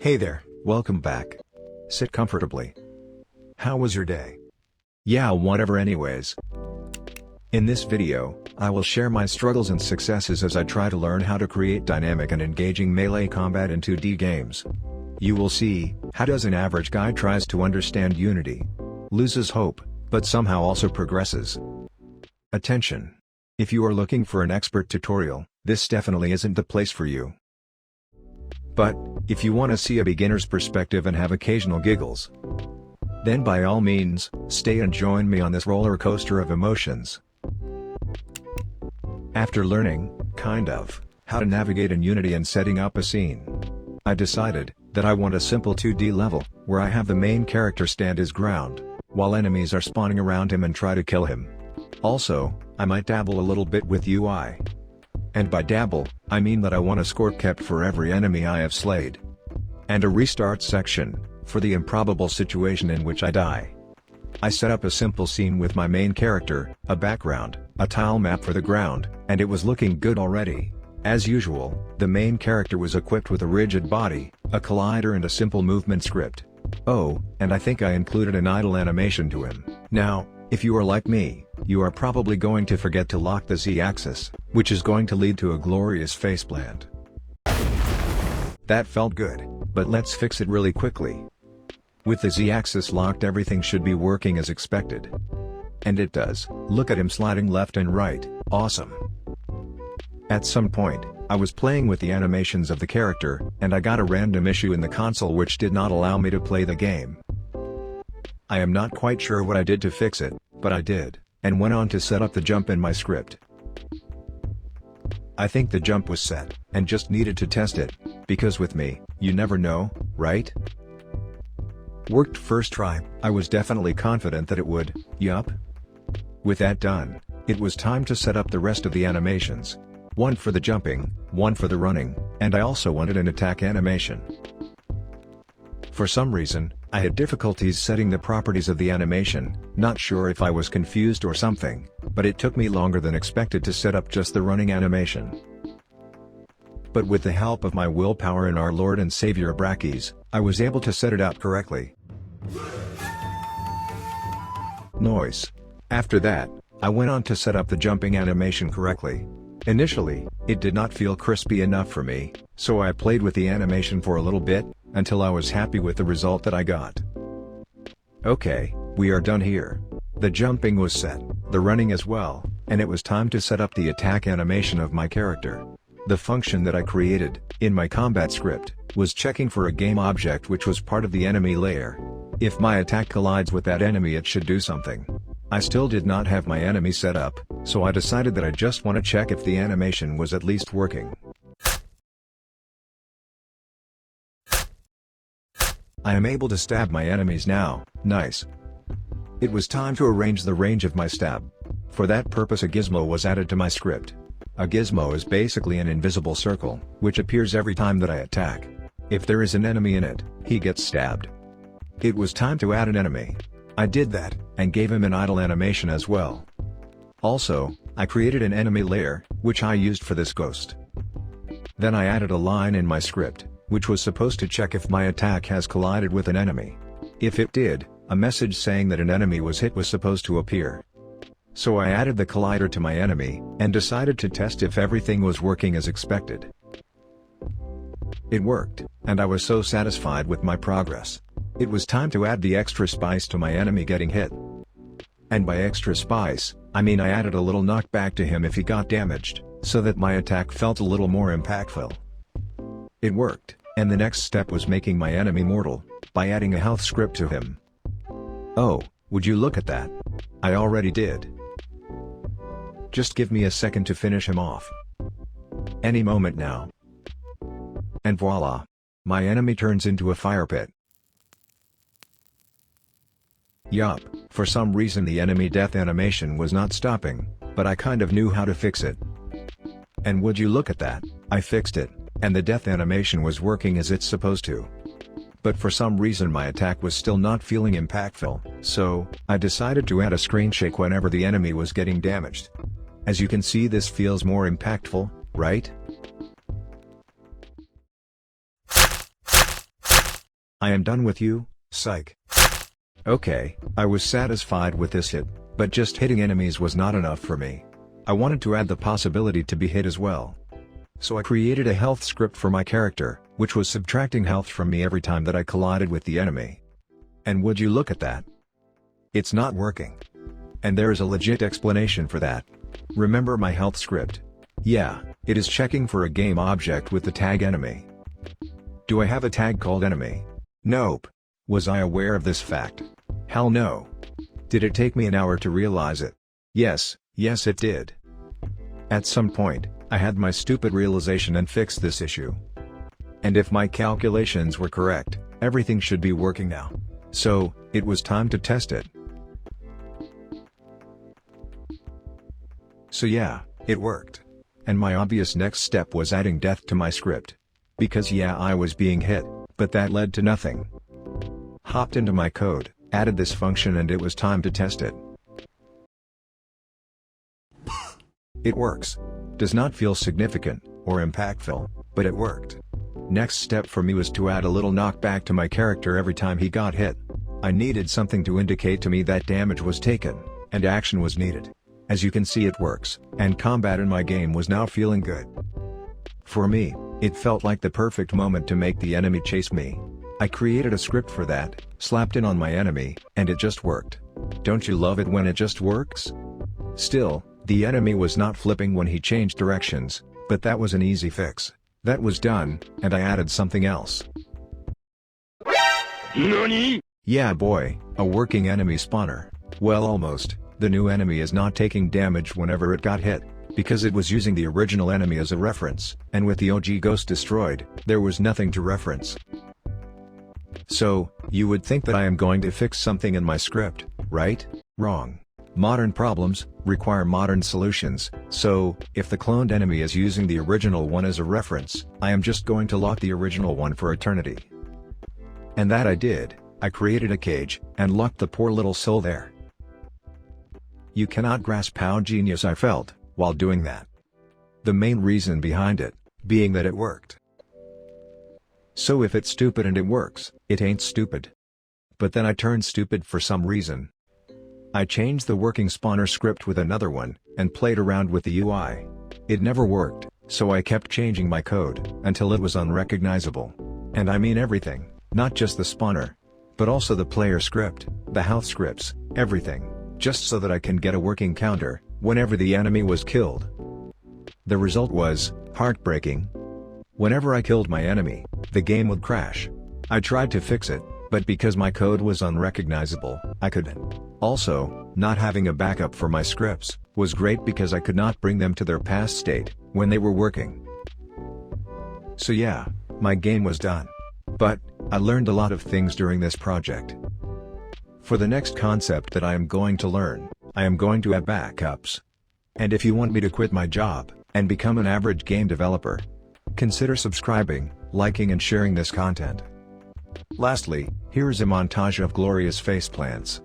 Hey there, welcome back. Sit comfortably. How was your day? Yeah, whatever anyways. In this video, I will share my struggles and successes as I try to learn how to create dynamic and engaging melee combat in 2D games. You will see, how does an average guy tries to understand Unity, loses hope, but somehow also progresses. Attention! If you are looking for an expert tutorial, this definitely isn't the place for you. But, if you want to see a beginner's perspective and have occasional giggles, then by all means, stay and join me on this roller coaster of emotions. After learning, how to navigate in Unity and setting up a scene, I decided that I want a simple 2D level, where I have the main character stand his ground, while enemies are spawning around him and try to kill him. Also, I might dabble a little bit with UI. And by dabble, I mean that I want a score kept for every enemy I have slayed. And a restart section, for the improbable situation in which I die. I set up a simple scene with my main character, a background, a tile map for the ground, and it was looking good already. As usual, the main character was equipped with a rigid body, a collider and a simple movement script. Oh, and I think I included an idle animation to him. Now, if you are like me, you are probably going to forget to lock the Z-axis, which is going to lead to a glorious faceplant. That felt good, but let's fix it really quickly. With the Z-axis locked, everything should be working as expected. And it does. Look at him sliding left and right, awesome. At some point, I was playing with the animations of the character, and I got a random issue in the console which did not allow me to play the game. I am not quite sure what I did to fix it, but I did, and went on to set up the jump in my script. I think the jump was set, and just needed to test it, because with me, you never know, right? Worked first try, I was definitely confident that it would, yup. With that done, it was time to set up the rest of the animations. One for the jumping, one for the running, and I also wanted an attack animation. For some reason, I had difficulties setting the properties of the animation, not sure if I was confused or something, but it took me longer than expected to set up just the running animation. But with the help of my willpower and our Lord and Savior Brachis, I was able to set it up correctly. Nice. After that, I went on to set up the jumping animation correctly. Initially, it did not feel crispy enough for me, so I played with the animation for a little bit, until I was happy with the result that I got. Okay, we are done here. The jumping was set, the running as well, and it was time to set up the attack animation of my character. The function that I created, in my combat script, was checking for a game object which was part of the enemy layer. If my attack collides with that enemy, it should do something. I still did not have my enemy set up, so I decided that I just want to check if the animation was at least working. I am able to stab my enemies now, nice. It was time to arrange the range of my stab. For that purpose, a gizmo was added to my script. A gizmo is basically an invisible circle, which appears every time that I attack. If there is an enemy in it, he gets stabbed. It was time to add an enemy. I did that, and gave him an idle animation as well. Also, I created an enemy layer, which I used for this ghost. Then I added a line in my script, which was supposed to check if my attack has collided with an enemy. If it did, a message saying that an enemy was hit was supposed to appear. So I added the collider to my enemy, and decided to test if everything was working as expected. It worked, and I was so satisfied with my progress. It was time to add the extra spice to my enemy getting hit. And by extra spice, I mean I added a little knockback to him if he got damaged, so that my attack felt a little more impactful. It worked, and the next step was making my enemy mortal, by adding a health script to him. Oh, would you look at that? I already did. Just give me a second to finish him off. Any moment now. And voila! My enemy turns into a fire pit. Yup, for some reason the enemy death animation was not stopping, but I kind of knew how to fix it. And would you look at that, I fixed it, and the death animation was working as it's supposed to. But for some reason my attack was still not feeling impactful, so, I decided to add a screen shake whenever the enemy was getting damaged. As you can see, this feels more impactful, right? I am done with you, psych. Okay, I was satisfied with this hit, but just hitting enemies was not enough for me. I wanted to add the possibility to be hit as well. So I created a health script for my character, which was subtracting health from me every time that I collided with the enemy. And would you look at that? It's not working. And there is a legit explanation for that. Remember my health script? Yeah, it is checking for a game object with the tag enemy. Do I have a tag called enemy? Nope. Was I aware of this fact? Hell no. Did it take me an hour to realize it? Yes it did. At some point, I had my stupid realization and fixed this issue. And if my calculations were correct, everything should be working now. So, it was time to test it. So yeah, it worked. And my obvious next step was adding death to my script. Because yeah, I was being hit, but that led to nothing. Hopped into my code, added this function, and it was time to test it. It works. Does not feel significant, or impactful, but it worked. Next step for me was to add a little knockback to my character every time he got hit. I needed something to indicate to me that damage was taken, and action was needed. As you can see, it works, and combat in my game was now feeling good. For me, it felt like the perfect moment to make the enemy chase me. I created a script for that, slapped it on my enemy, and it just worked. Don't you love it when it just works? Still, the enemy was not flipping when he changed directions, but that was an easy fix. That was done, and I added something else. NANI? Yeah boy, a working enemy spawner. Well, almost. The new enemy is not taking damage whenever it got hit, because it was using the original enemy as a reference, and with the OG ghost destroyed, there was nothing to reference. So, you would think that I am going to fix something in my script, right? Wrong. Modern problems require modern solutions, so, if the cloned enemy is using the original one as a reference, I am just going to lock the original one for eternity. And that I did. I created a cage, and locked the poor little soul there. You cannot grasp how genius I felt, while doing that. The main reason behind it, being that it worked. So if it's stupid and it works, it ain't stupid. But then I turned stupid for some reason. I changed the working spawner script with another one, and played around with the UI. It never worked, so I kept changing my code, until it was unrecognizable. And I mean everything, not just the spawner, but also the player script, the health scripts, everything, just so that I can get a working counter, whenever the enemy was killed. The result was heartbreaking. Whenever I killed my enemy, the game would crash. I tried to fix it, but because my code was unrecognizable, I couldn't. Also, not having a backup for my scripts was great because I could not bring them to their past state when they were working. So yeah, my game was done. But I learned a lot of things during this project. For the next concept that I am going to learn, I am going to add backups. And if you want me to quit my job and become an average game developer, consider subscribing, liking and sharing this content. Lastly, here is a montage of glorious faceplants.